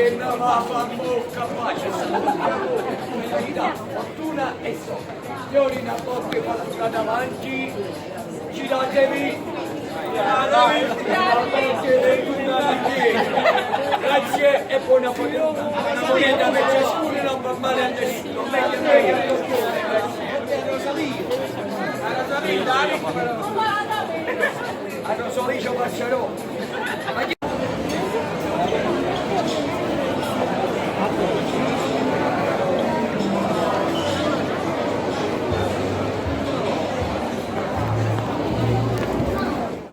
che non va a far bocca pace, verità, fortuna e soldi. Signori, una volta che fa la strada avanti, giratevi, grazie e buona fortuna. Niente a me ciascuno non fa male a nessuno, meglio meglio. A Rosolino passerò.